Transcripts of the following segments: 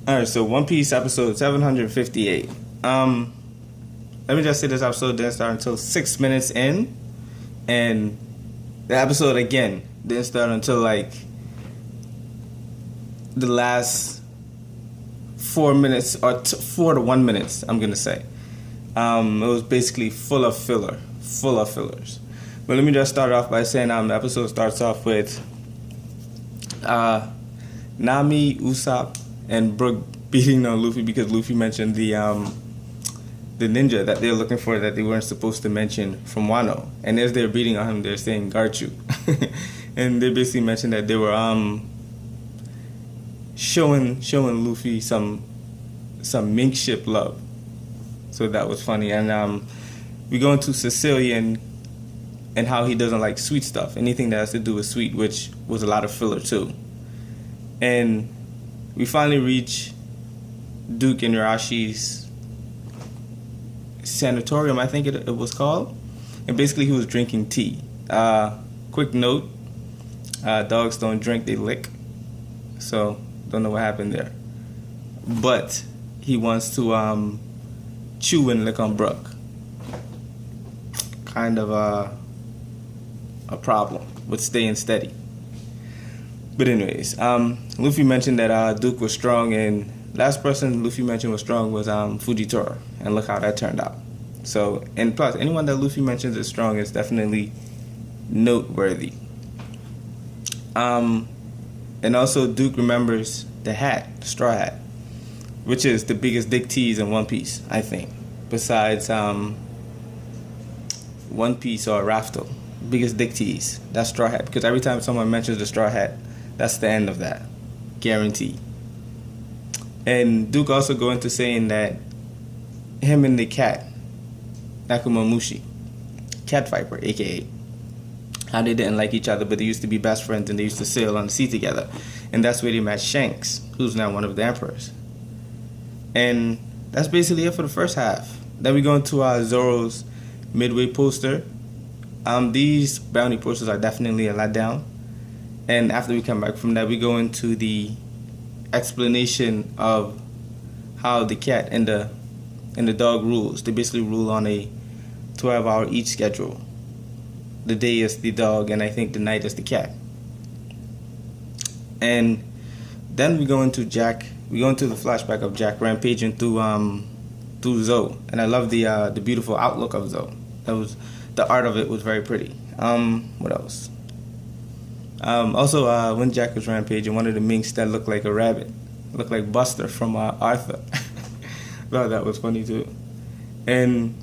All right, so One Piece episode 758. Let me just say this episode didn't start until 6 minutes in, and the episode again didn't start until like the last 4 minutes or 4 to 1 minutes. I'm gonna say it was basically full of fillers. But let me just start off by saying the episode starts off with Nami, Usopp, and Brook beating on Luffy because Luffy mentioned the ninja that they're looking for that they weren't supposed to mention from Wano. And as they're beating on him, they're saying Garchu. And they basically mentioned that they were showing Luffy some mink ship love. So that was funny. And we go into Sicilian and how he doesn't like sweet stuff. Anything that has to do with sweet, which was a lot of filler too. And we finally reach Duke and Hirashi's sanatorium, I think it was called. And basically he was drinking tea. Quick note, dogs don't drink, they lick. So, don't know what happened there. But he wants to chew and lick on Brook. Kind of a problem with staying steady. But anyways, Luffy mentioned that Duke was strong, and last person Luffy mentioned was strong was Fujitora, and look how that turned out. So, and plus, anyone that Luffy mentions is strong is definitely noteworthy. And also Duke remembers the hat, the straw hat, which is the biggest dick tease in One Piece, I think, besides One Piece or Raftel. Biggest dick tease, that straw hat, because every time someone mentions the straw hat, that's the end of that, guaranteed. And Duke also go into saying that him and the cat, Nakumamushi, Cat Viper, aka, how they didn't like each other, but they used to be best friends and they used to sail on the sea together. And that's where they met Shanks, who's now one of the emperors. And that's basically it for the first half. Then we go into Zoro's midway poster. These bounty posters are definitely a letdown. And after we come back from that, we go into the explanation of how the cat and the dog rules. They basically rule on a 12-hour each schedule. The day is the dog, and I think the night is the cat. And then we go into Jack. We go into the flashback of Jack rampaging through Zou, and I love the beautiful outlook of Zou. The art of it was very pretty. What else? Also, when Jack was rampaging, one of the minks that looked like a rabbit, looked like Buster from Arthur. Thought that was funny too. And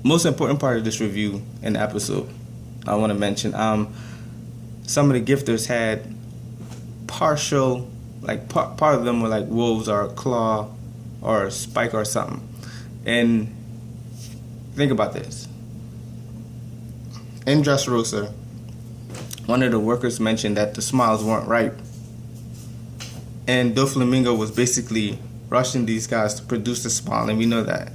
most important part of this review and episode, I want to mention, some of the gifters had partial, like part of them were like wolves or a claw or a spike or something. And think about this. In Dressrosa, one of the workers mentioned that the smiles weren't ripe. And Doflamingo was basically rushing these guys to produce the smile, and we know that.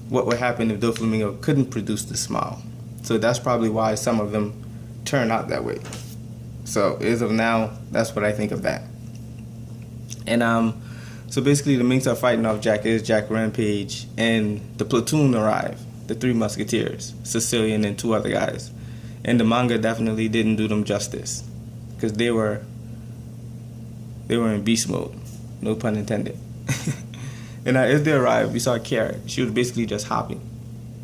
What would happen if Doflamingo couldn't produce the smile? So that's probably why some of them turn out that way. So as of now, that's what I think of that. And so basically the minks are fighting off Jack Rampage, and the platoon arrive, the 3 musketeers, Sicilian and 2 other guys. And the manga definitely didn't do them justice, because they were in beast mode, no pun intended. And as they arrived, we saw Carrot. She was basically just hopping.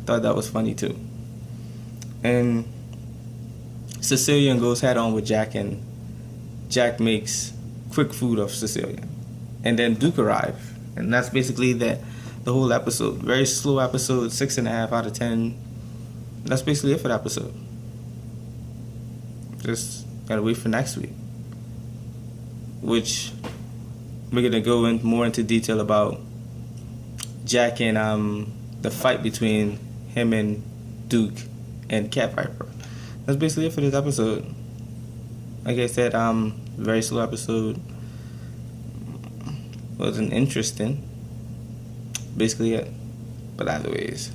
Thought that was funny too. And Sicilian goes head on with Jack, and Jack makes quick food of Sicilian. And then Duke arrived, and that's basically the whole episode. Very slow episode, 6.5 out of 10. That's basically it for the episode. Just gotta wait for next week, which we're gonna go more into detail about Jack and the fight between him and Duke and Cat Viper. That's basically it for this episode. Like I said, very slow episode. Wasn't interesting. Basically it. But either ways,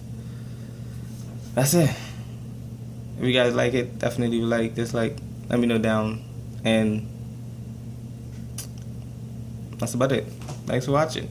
that's it. If you guys like it, definitely like, dislike, let me know down. And that's about it. Thanks for watching.